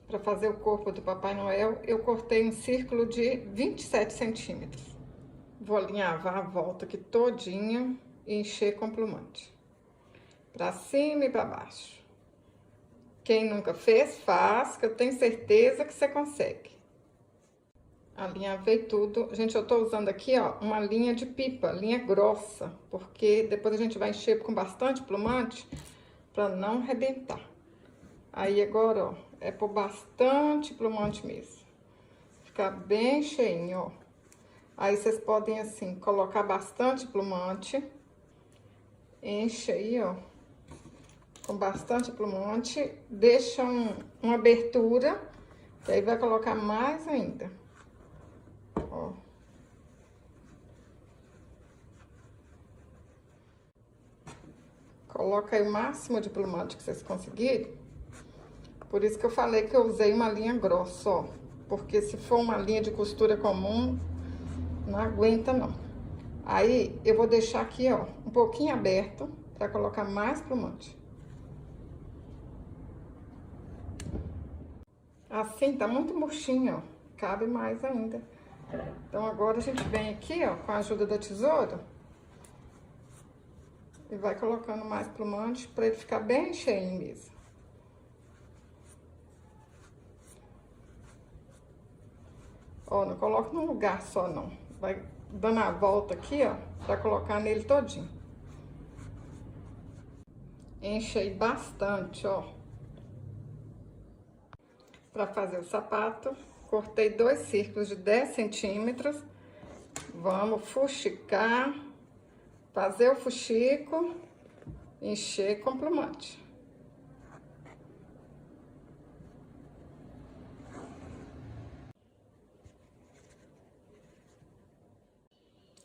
Para fazer o corpo do Papai Noel, eu cortei um círculo de 27 centímetros. Vou alinhavar a volta aqui todinha e encher com plumante. Para cima e para baixo. Quem nunca fez, faz, que eu tenho certeza que você consegue. Alinhavei tudo. Gente, eu tô usando aqui, ó, uma linha de pipa, linha grossa, porque depois a gente vai encher com bastante plumante para não arrebentar. Aí agora, ó, é por bastante plumante mesmo. Ficar bem cheinho, ó. Aí vocês podem, assim, colocar bastante plumante. Enche aí, ó, com bastante plumante. Deixa uma abertura, que aí vai colocar mais ainda. Ó. Coloca aí o máximo de plumante que vocês conseguirem. Por isso que eu falei que eu usei uma linha grossa, ó. Porque se for uma linha de costura comum, não aguenta não. Aí, eu vou deixar aqui, ó, um pouquinho aberto, pra colocar mais plumante. Assim, tá muito murchinho, ó. Cabe mais ainda. Então, agora a gente vem aqui, ó, com a ajuda da tesoura. E vai colocando mais plumante pra ele ficar bem cheinho mesmo. Ó, não coloca num lugar só, não. Vai dando a volta aqui, ó, pra colocar nele todinho. Enche aí bastante, ó. Pra fazer o sapato, cortei 2 círculos de 10 centímetros. Vamos fuxicar, fazer o fuxico, encher com plumante.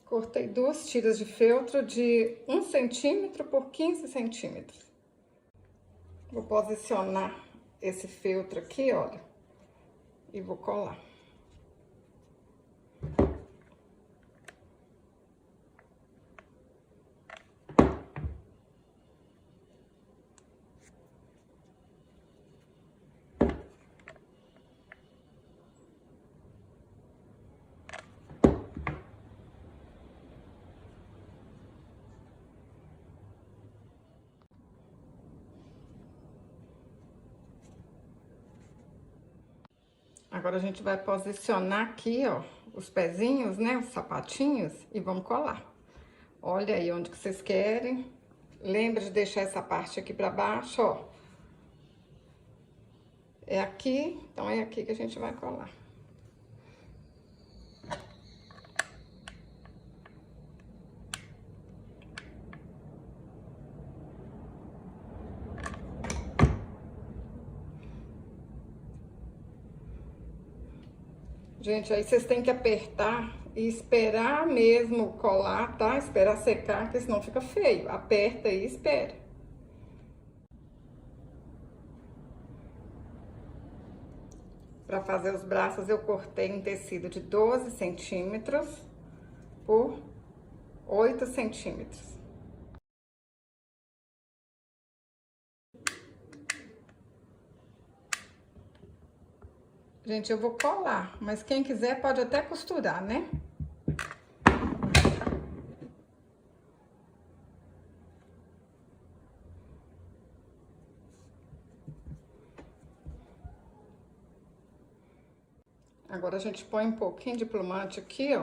Cortei 2 tiras de feltro de 1 centímetro por 15 centímetros. Vou posicionar esse feltro aqui, olha, e vou colar. Agora a gente vai posicionar aqui, ó, os pezinhos, né, os sapatinhos, e vamos colar. Olha aí onde que vocês querem. Lembra de deixar essa parte aqui pra baixo, ó. É aqui, então é aqui que a gente vai colar. Gente, aí vocês têm que apertar e esperar mesmo colar, tá? Esperar secar, porque senão fica feio. Aperta e espera. Para fazer os braços, eu cortei um tecido de 12 centímetros por 8 centímetros. Gente, eu vou colar, mas quem quiser pode até costurar, né? Agora a gente põe um pouquinho de plumante aqui, ó.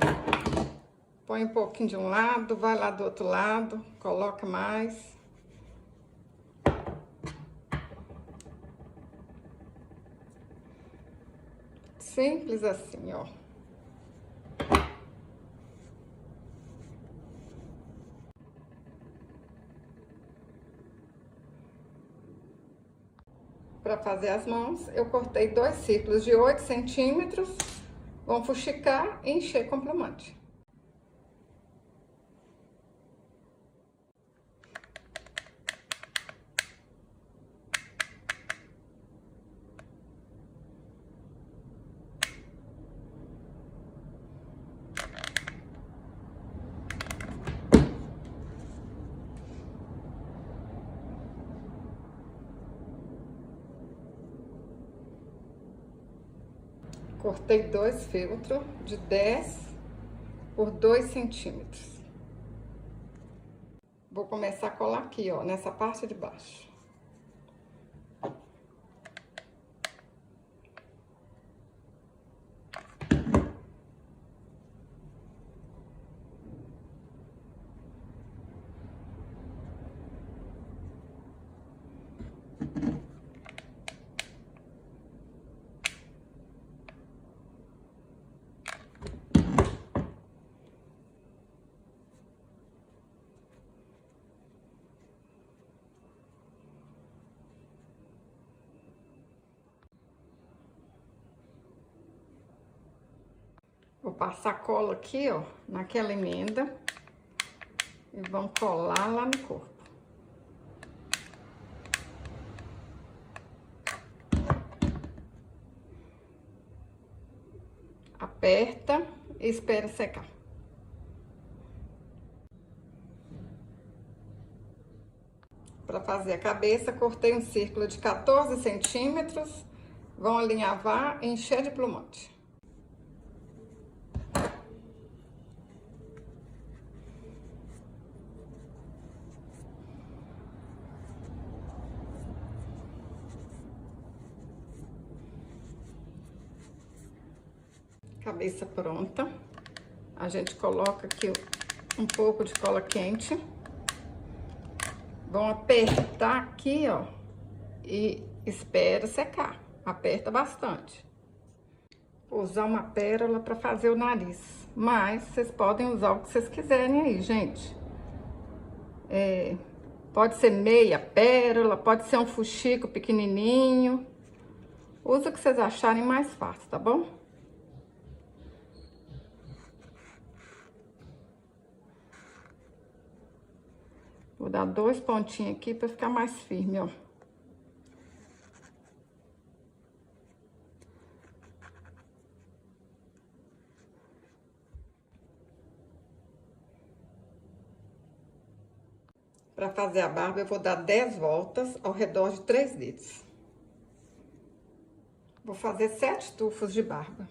Põe um pouquinho de um lado, vai lá do outro lado, coloca mais. Simples assim, ó. Para fazer as mãos, eu cortei 2 círculos de 8 centímetros. Vamos fuxicar e encher com plumante. Cortei 2 feltros de 10 por 2 centímetros. Vou começar a colar aqui, ó, nessa parte de baixo. Vou passar cola aqui, ó, naquela emenda e vamos colar lá no corpo. Aperta e espera secar. Para fazer a cabeça, cortei um círculo de 14 centímetros. Vão alinhavar e encher de plumante. Cabeça pronta. A gente coloca aqui um pouco de cola quente. Vão apertar aqui, ó, e espera secar. Aperta bastante. Vou usar uma pérola para fazer o nariz, mas vocês podem usar o que vocês quiserem aí, gente. Pode ser meia pérola, pode ser um fuxico pequenininho. Usa o que vocês acharem mais fácil, tá bom? Vou dar 2 pontinhos aqui para ficar mais firme, ó. Para fazer a barba, eu vou dar 10 voltas ao redor de 3 dedos. Vou fazer 7 tufos de barba.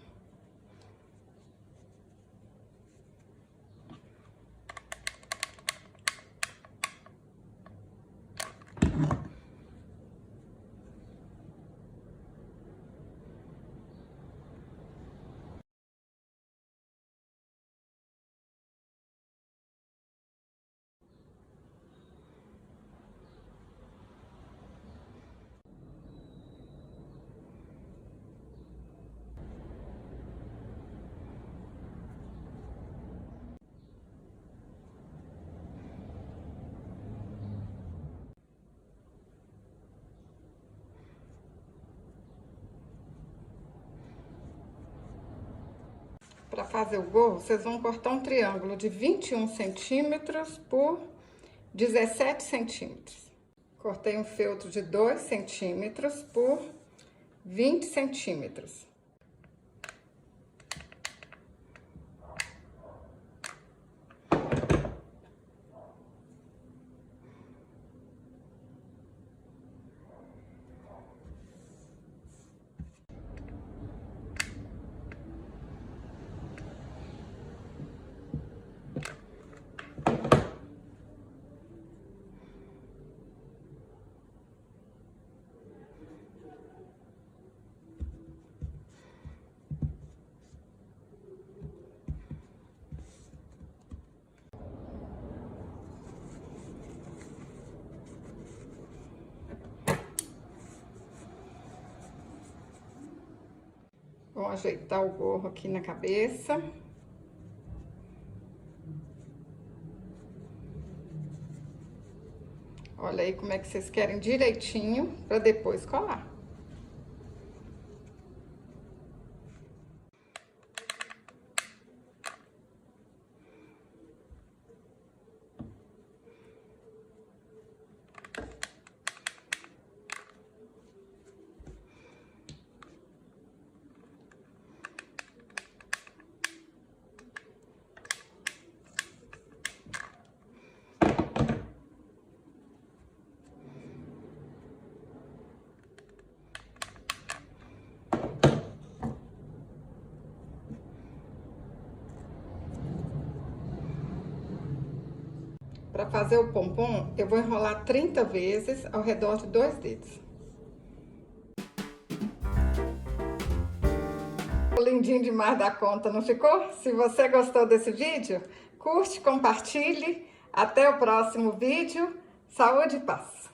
Para fazer o gorro, vocês vão cortar um triângulo de 21 centímetros por 17 centímetros. Cortei um feltro de 2 centímetros por 20 centímetros. Vou ajeitar o gorro aqui na cabeça. Olha aí como é que vocês querem direitinho para depois colar. Para fazer o pompom, eu vou enrolar 30 vezes ao redor de 2 dedos. Ficou lindinho demais da conta, não ficou? Se você gostou desse vídeo, curte, compartilhe. Até o próximo vídeo. Saúde e paz!